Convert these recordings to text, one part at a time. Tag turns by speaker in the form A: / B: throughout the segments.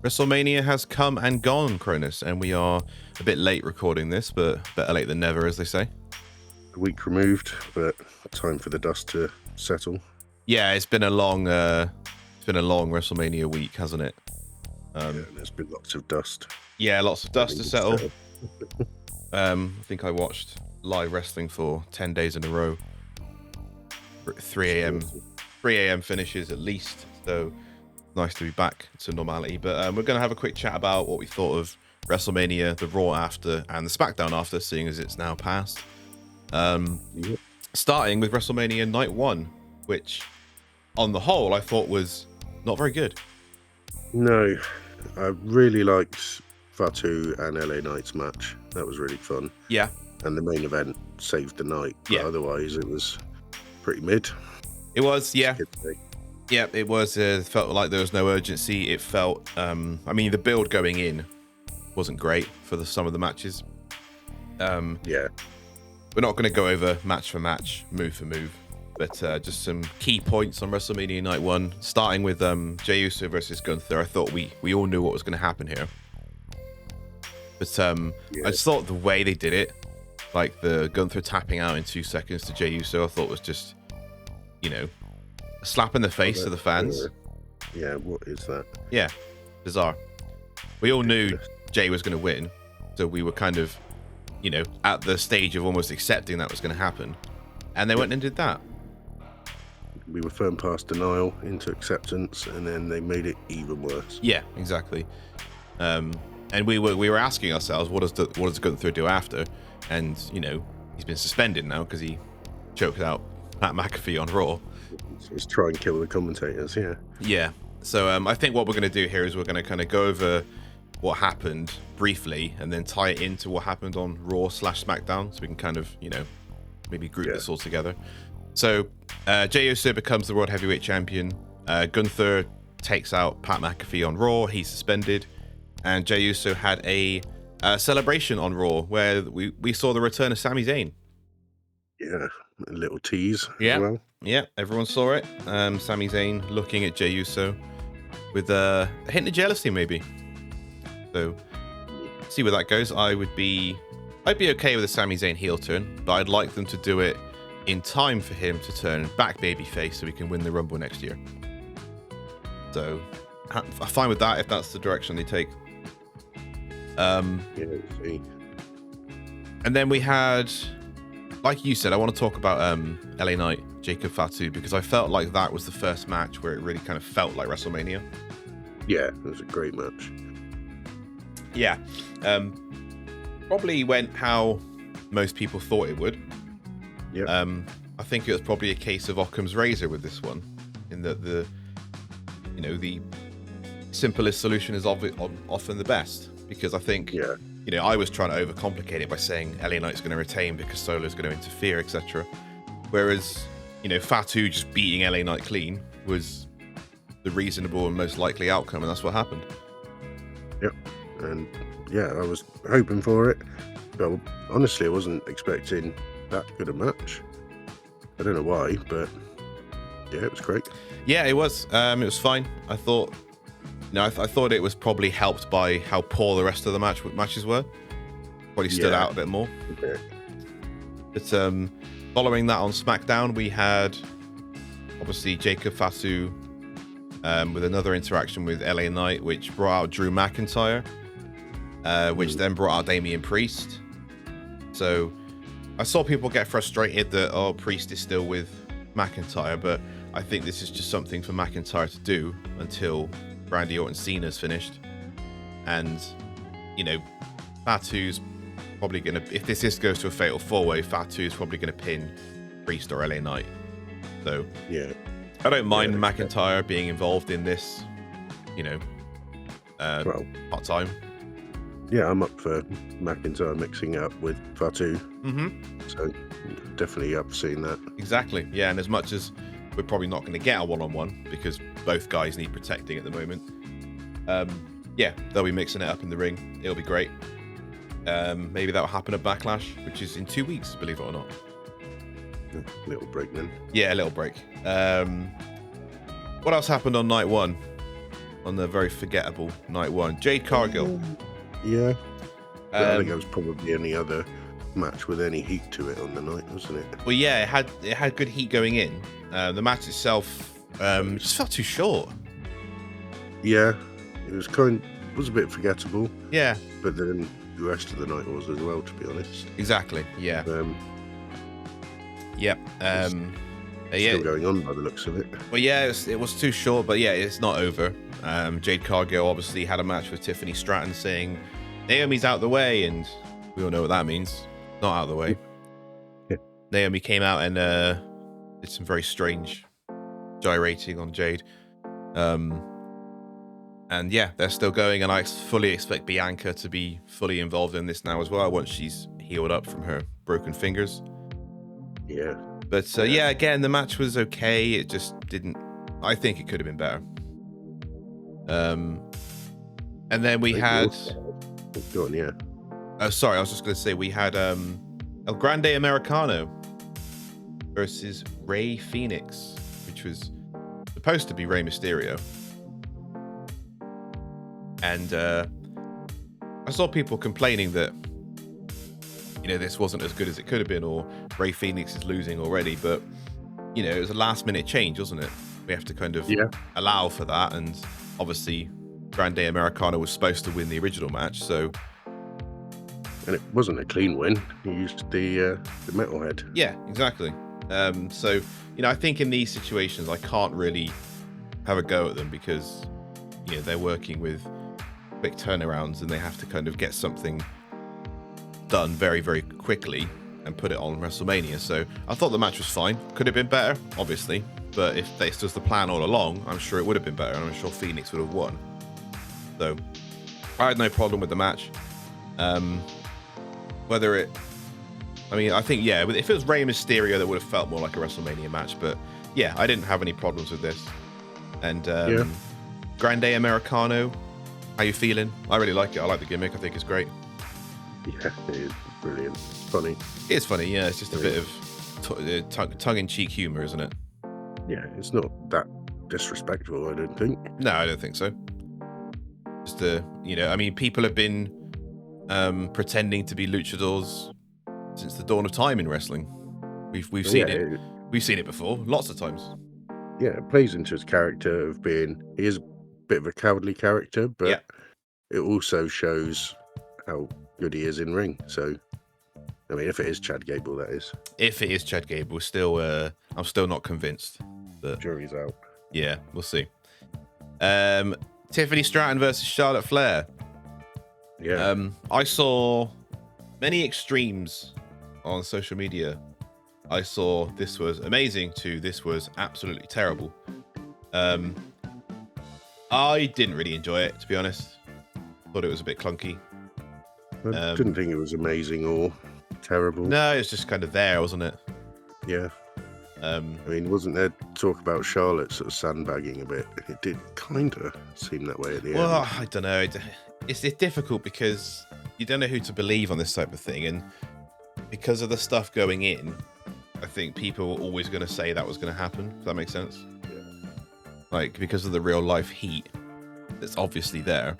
A: WrestleMania has come and gone, Cronus, and we are a bit late recording this, but better late than never, as they say.
B: A week removed, but time for the dust to settle.
A: Yeah, it's been a long WrestleMania week, hasn't it?
B: There's been lots of dust.
A: Yeah, lots of dust to settle. I think I watched live wrestling for 10 days in a row. 3 a.m. finishes at least, so nice to be back to normality. But we're going to have a quick chat about what we thought of WrestleMania, the Raw after, and the SmackDown after, seeing as it's now past. Starting with WrestleMania Night 1, which, on the whole, I thought was not very good.
B: No, I really liked Fatu and LA Knight's match. That was really fun.
A: Yeah.
B: And the main event saved the night. But
A: yeah.
B: Otherwise, it was pretty mid.
A: It was, yeah. Yeah, it was. Felt like there was no urgency. It felt, the build going in wasn't great for some of the matches.
B: Yeah.
A: We're not going to go over match for match, move for move, but just some key points on WrestleMania Night 1, starting with Jey Uso versus Gunther. I thought we all knew what was going to happen here. But I just thought the way they did it, like the Gunther tapping out in 2 seconds to Jey Uso, I thought was just, a slap in the face to the fans.
B: Yeah, what is that?
A: Yeah, bizarre. We all knew Jey was going to win, so we were kind of, at the stage of almost accepting that was going to happen. And they went and did that.
B: We were firm past denial into acceptance, and then they made it even worse.
A: Yeah, exactly. And we were asking ourselves, what does Gunther do after? And he's been suspended now because he choked out Pat McAfee on Raw.
B: Just try and kill the commentators.
A: Yeah. So I think what we're going to do here is we're going to kind of go over what happened briefly and then tie it into what happened on Raw/SmackDown, so we can kind of maybe group this all together. So Jey Uso becomes the World Heavyweight Champion. Gunther takes out Pat McAfee on Raw. He's suspended. And Jey Uso had a celebration on Raw where we saw the return of Sami Zayn.
B: Yeah, a little tease.
A: Yeah,
B: as well.
A: Yeah, everyone saw it. Sami Zayn looking at Jey Uso with a hint of jealousy, maybe. So, see where that goes. I'd be okay with a Sami Zayn heel turn, but I'd like them to do it in time for him to turn back babyface so we can win the Rumble next year. So, I'm fine with that if that's the direction they take.
B: See.
A: And then we had, like you said, I want to talk about LA Knight, Jacob Fatu, because I felt like that was the first match where it really kind of felt like WrestleMania.
B: Yeah, it was a great match.
A: Yeah. Probably went how most people thought it would.
B: Yep.
A: I think it was probably a case of Occam's razor with this one, in that the simplest solution is often the best. Because I think, I was trying to overcomplicate it by saying LA Knight's going to retain because Solo's going to interfere, etc. Whereas, Fatu just beating LA Knight clean was the reasonable and most likely outcome, and that's what happened.
B: Yep. And I was hoping for it. But honestly, I wasn't expecting that good a match. I don't know why, but it was great.
A: Yeah, it was. It was fine. I thought. I thought it was probably helped by how poor the rest of the matches were. Probably stood out a bit more.
B: Okay.
A: But following that on SmackDown, we had obviously Jacob Fatu with another interaction with LA Knight, which brought out Drew McIntyre, which then brought out Damian Priest. So I saw people get frustrated that Priest is still with McIntyre, but I think this is just something for McIntyre to do until Randy Orton Cena's finished. And Fatu's probably gonna, if this goes to a fatal 4-way, Fatu's probably gonna pin Priest or LA Knight. So I don't mind McIntyre being involved in this, part-time.
B: Yeah, I'm up for McIntyre mixing up with Fatu. So definitely up for seeing that.
A: Exactly. Yeah, and as much as we're probably not going to get a one-on-one because both guys need protecting at the moment. They'll be mixing it up in the ring. It'll be great. Maybe that'll happen at Backlash, which is in 2 weeks, believe it or not.
B: A little break then.
A: Yeah, a little break. What else happened on night one? on the very forgettable night one. Jade Cargill.
B: Yeah. But I think
A: Um,
B: it was probably any other match with any heat to it on the night, wasn't it?
A: well, yeah, it had good heat going in. The match itself just felt too short.
B: Yeah, it was a bit forgettable,
A: Yeah,
B: but then the rest of the night was as well, to be honest.
A: exactly. Yeah. Yep.
B: Still going on by the looks of it.
A: Well, yeah, it was too short, but yeah, it's not over. Jade Cargill obviously had a match with Tiffany Stratton saying Naomi's out the way, and we all know what that means. Not out of the way.
B: Yeah.
A: Naomi came out and did some very strange gyrating on Jade. And yeah, they're still going, and I fully expect Bianca to be fully involved in this now as well once she's healed up from her broken fingers.
B: Yeah.
A: But yeah, again, the match was okay. It just didn't. I think it could have been better. And then we had.
B: Go on, yeah.
A: Oh, sorry, I was just going to say we had El Grande Americano versus Rey Fenix, which was supposed to be Rey Mysterio. And I saw people complaining that, you know, this wasn't as good as it could have been, or Rey Fenix is losing already. But, you know, it was a last minute change, wasn't it? We have to kind of allow for that. And obviously, Grande Americano was supposed to win the original match. So.
B: And it wasn't a clean win. He used the metalhead.
A: Yeah, exactly. So, you know, I think in these situations, I can't really have a go at them because, you know, they're working with quick turnarounds and they have to kind of get something done very, very quickly and put it on WrestleMania. So I thought the match was fine. Could have been better, obviously. But if this was the plan all along, I'm sure it would have been better. And I'm sure Phoenix would have won. So I had no problem with the match. I think, yeah, if it was Rey Mysterio, that would have felt more like a WrestleMania match. But yeah, I didn't have any problems with this. And Grande Americano, how you feeling? I really like it. I like the gimmick. I think it's great.
B: Yeah, it is brilliant. It's funny.
A: It's funny, yeah. It's just a bit of tongue-in-cheek humor, isn't it?
B: Yeah, it's not that disrespectful, I don't think.
A: No, I don't think so. Just you know, I mean, people have been pretending to be luchadors since the dawn of time in wrestling. We've seen it. We've seen it before, lots of times.
B: Yeah, it plays into his character of being. He is a bit of a cowardly character, but it also shows how good he is in ring. So, I mean, if it is Chad Gable, that is. If it is Chad
A: Gable, still, I'm still not convinced. But
B: jury's out.
A: Yeah, we'll see. Tiffany Stratton versus Charlotte Flair.
B: Yeah.
A: I saw many extremes on social media. I saw this was amazing to this was absolutely terrible. I didn't really enjoy it, to be honest. Thought it was a bit clunky.
B: I didn't think it was amazing or terrible.
A: No, it's just kind of there, wasn't it?
B: Yeah. I mean, wasn't there talk about Charlotte sort of sandbagging a bit? It did kind of seem that way at the end.
A: Well, I don't know. It's difficult because you don't know who to believe on this type of thing. And because of the stuff going in, I think people were always going to say that was going to happen. Does that make sense?
B: Yeah.
A: Like, because of the real life heat that's obviously there.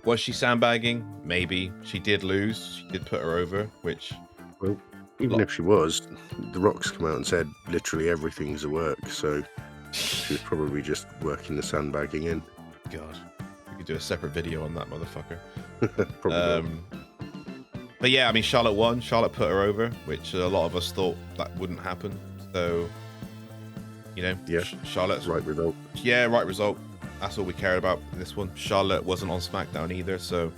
A: Was she sandbagging? Maybe. She did lose. She did put her over, which...
B: Well, even if she was, The Rock's come out and said literally everything's a work, so she was probably just working the sandbagging in.
A: God. We could do a separate video on that motherfucker.
B: Probably.
A: But yeah, I mean, Charlotte won. Charlotte put her over, which a lot of us thought that wouldn't happen. So, you know,
B: yeah,
A: Charlotte's
B: right result.
A: Yeah, right result. That's all we cared about in this one. Charlotte wasn't on SmackDown either, so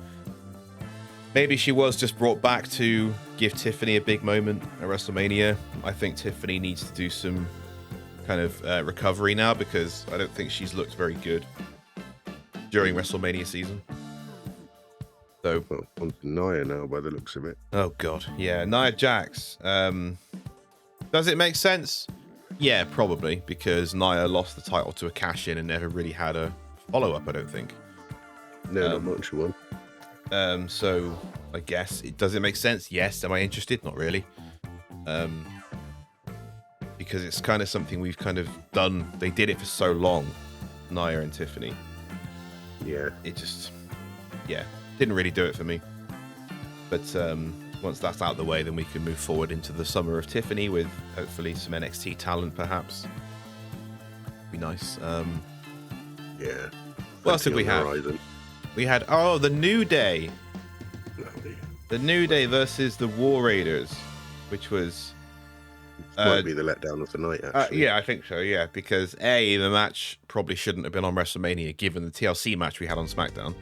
A: maybe she was just brought back to give Tiffany a big moment at WrestleMania. I think Tiffany needs to do some kind of recovery now because I don't think she's looked very good during WrestleMania season. So,
B: well, on to Nia now by the looks of it.
A: Oh God, yeah, Nia Jax. Does it make sense? Yeah, probably, because Nia lost the title to a cash-in and never really had a follow-up, I don't think.
B: No, not much of one.
A: So I guess does it make sense? Yes. Am I interested? Not really. Because it's kind of something we've kind of done. They did it for so long Nia and Tiffany.
B: Yeah.
A: It just, didn't really do it for me. But once that's out of the way, then we can move forward into the summer of Tiffany with hopefully some NXT talent, perhaps. Be nice.
B: Yeah.
A: What else did we have? We had the New Day. The New Day versus the War Raiders, which was
B: might be the letdown of the night, actually.
A: Yeah, I think so. Yeah, because the match probably shouldn't have been on WrestleMania, given the TLC match we had on SmackDown.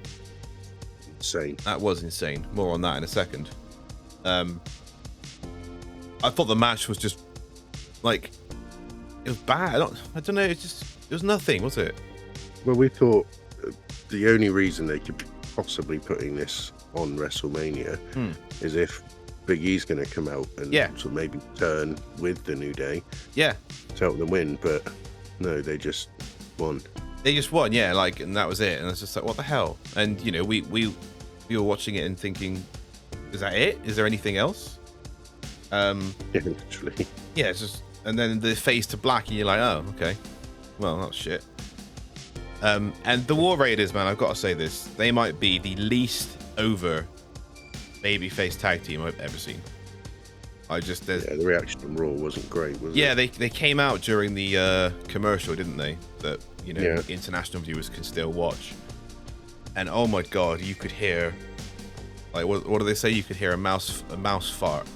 B: Insane.
A: That was insane. More on that in a second. I thought the match was just like, it was bad. I don't know. It was nothing, was it?
B: Well, we thought the only reason they could be possibly putting this on WrestleMania is if Big E's going to come out and sort of maybe turn with the New Day.
A: Yeah.
B: To help them win, but no, they just won.
A: They just won, yeah, and that was it. And it's just like, what the hell? And, we were watching it and thinking, is that it? Is there anything else?
B: Yeah, literally.
A: Yeah, it's just, and then the fades to black and you're like, oh, okay. Well, that's shit. And the War Raiders, man, I've got to say this. They might be the least over babyface tag team I've ever seen. The
B: reaction from Raw wasn't great, was it?
A: Yeah, they came out during the commercial, didn't they? That international viewers can still watch. And oh my god, you could hear, like, what do they say? You could hear a mouse fart.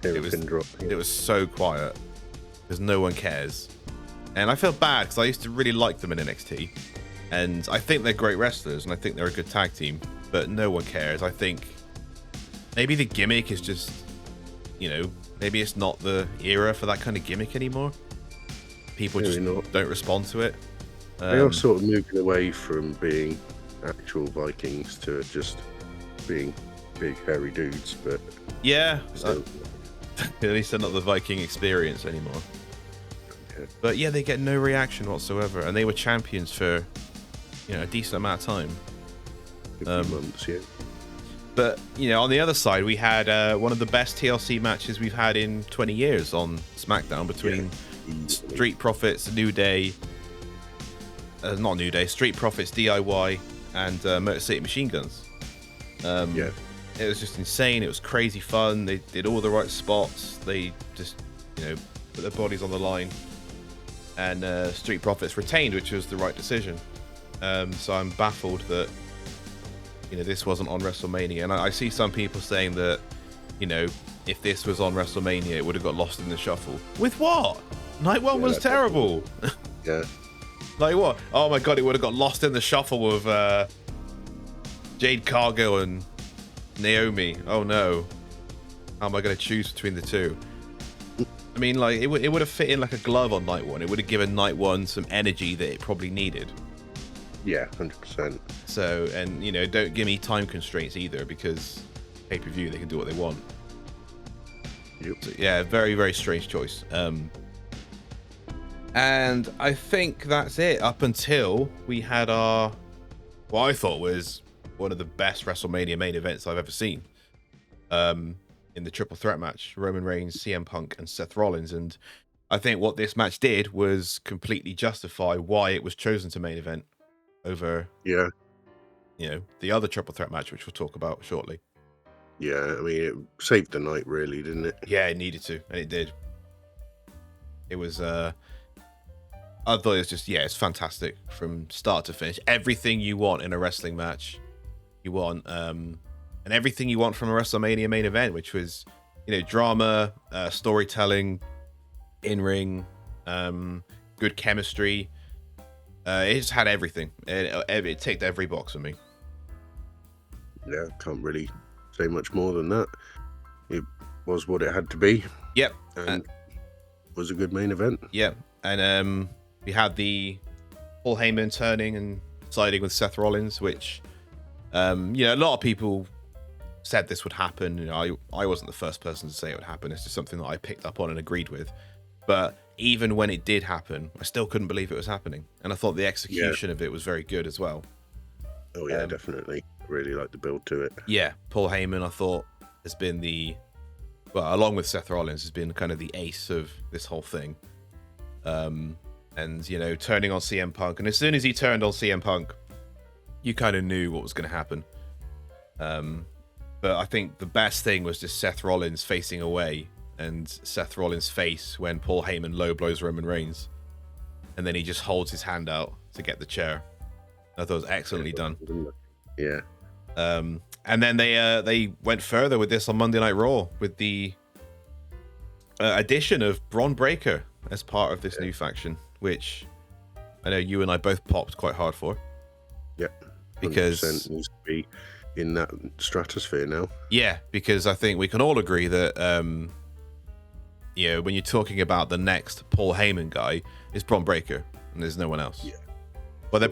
A: It was so quiet because no one cares. And I feel bad because I used to really like them in NXT, and I think they're great wrestlers and I think they're a good tag team, but no one cares. I think maybe the gimmick is just, maybe it's not the era for that kind of gimmick anymore. People just don't respond to it.
B: They are sort of moving away from being actual Vikings to just being big hairy dudes, but
A: at least they're not the Viking experience anymore. But yeah, they get no reaction whatsoever, and they were champions for a decent amount of time.
B: 50 months, yeah.
A: But on the other side, we had one of the best TLC matches we've had in 20 years on SmackDown between Street Profits, New Day, not New Day, Street Profits, DIY, and Motor City Machine Guns. It was just insane. It was crazy fun. They did all the right spots. They just put their bodies on the line. And Street Profits retained, which was the right decision. So I'm baffled that this wasn't on WrestleMania. And I see some people saying that if this was on WrestleMania, it would have got lost in the shuffle. With what? Night One was terrible.
B: Yeah.
A: Like what? Oh my god, it would have got lost in the shuffle with Jade Cargill and Naomi. Oh no. How am I going to choose between the two? I mean, like, it would have fit in like a glove on Night One. It would have given Night One some energy that it probably needed.
B: Yeah, 100%.
A: So, and, don't give me time constraints either, because pay-per-view, they can do what they want.
B: Yep.
A: So, yeah, very, very strange choice. And I think that's it up until we had what I thought was one of the best WrestleMania main events I've ever seen. In the triple threat match, Roman Reigns, CM Punk, and Seth Rollins. And I think what this match did was completely justify why it was chosen to main event over, the other triple threat match, which we'll talk about shortly.
B: Yeah, I mean, it saved the night, really, didn't it?
A: Yeah, it needed to, and it did. It was, I thought it was just, it's fantastic from start to finish. Everything you want in a wrestling match, you want, and everything you want from a WrestleMania main event, which was, drama, storytelling, in-ring, good chemistry. It just had everything. It ticked every box for me.
B: Yeah, can't really say much more than that. It was what it had to be.
A: Yep.
B: And was a good main event.
A: Yep. And we had the Paul Heyman turning and siding with Seth Rollins, which, a lot of people said this would happen. I wasn't the first person to say it would happen. It's just something that I picked up on and agreed with. But even when it did happen, I still couldn't believe it was happening. And I thought the execution of it was very good as well.
B: Oh yeah, definitely. Really like the build to it.
A: Yeah, Paul Heyman, I thought, has been along with Seth Rollins, has been kind of the ace of this whole thing. and turning on CM Punk. And as soon as he turned on CM Punk, you kind of knew what was going to happen. But I think the best thing was just Seth Rollins facing away, and Seth Rollins' face when Paul Heyman low blows Roman Reigns, and then he just holds his hand out to get the chair. I thought it was excellently done.
B: Yeah.
A: And then they went further with this on Monday Night Raw with the addition of Bron Breakker as part of this new faction, which I know you and I both popped quite hard for.
B: Yeah.
A: Because
B: needs to be in that stratosphere now.
A: Yeah, because I think we can all agree that when you're talking about the next Paul Heyman guy, it's Bron Breakker, and there's no one else. Yeah. Well, there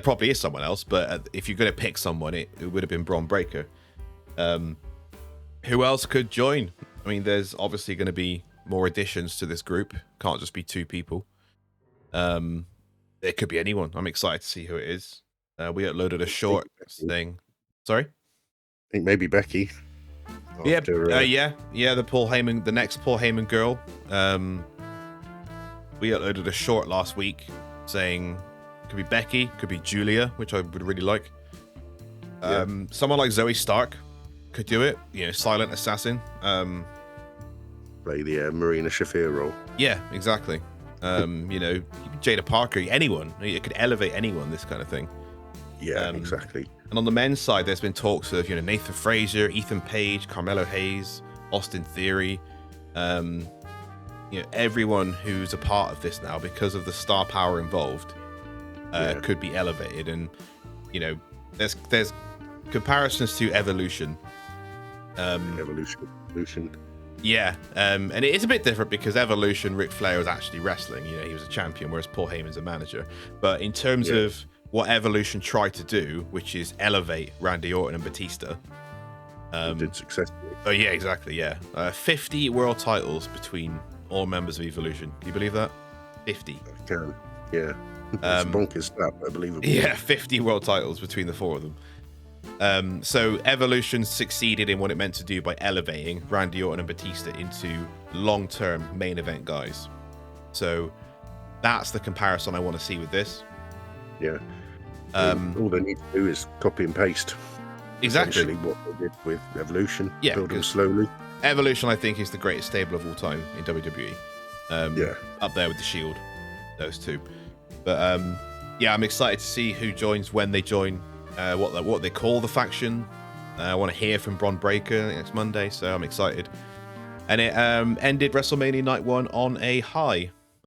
A: probably is someone else, but if you're going to pick someone, it would have been Bron Breakker. Who else could join? I mean, there's obviously going to be more additions to this group. Can't just be 2 people. It could be anyone. I'm excited to see who it is. We uploaded a short thing. Sorry?
B: I think maybe Becky.
A: After, the Paul Heyman, the next Paul Heyman girl. We uploaded a short last week saying could be Becky, could be Julia, which I would really like. Someone like Zoe Stark could do it. Silent assassin.
B: Play the Marina Shafir role.
A: Yeah, exactly. Jada Parker, anyone. It could elevate anyone. This kind of thing.
B: Yeah, exactly.
A: And on the men's side, there's been talks of Nathan Frazier, Ethan Page, Carmelo Hayes, Austin Theory. Everyone who's a part of this now, because of the star power involved, could be elevated. And there's comparisons to Evolution.
B: Evolution.
A: Yeah, and it is a bit different because Evolution, Ric Flair was actually wrestling. He was a champion, whereas Paul Heyman's a manager. But in terms of what Evolution tried to do, which is elevate Randy Orton and Batista,
B: did successfully.
A: Oh yeah, exactly. Yeah, 50 world titles between all members of Evolution. Can you believe that? 50.
B: I can. Yeah. It's bonkers stuff, I believe.
A: Yeah, 50 world titles between the 4 of them. So Evolution succeeded in what it meant to do by elevating Randy Orton and Batista into long-term main event guys. So that's the comparison I want to see with this.
B: Yeah. All they need to do is copy and paste.
A: Exactly.
B: Essentially what they did with Evolution.
A: Yeah,
B: build them slowly.
A: Evolution, I think, is the greatest stable of all time in WWE. Up there with the Shield, those 2. But I'm excited to see who joins, when they join, what they call the faction. I want to hear from Bron Breakker next Monday, so I'm excited. And it ended WrestleMania Night 1 on a high.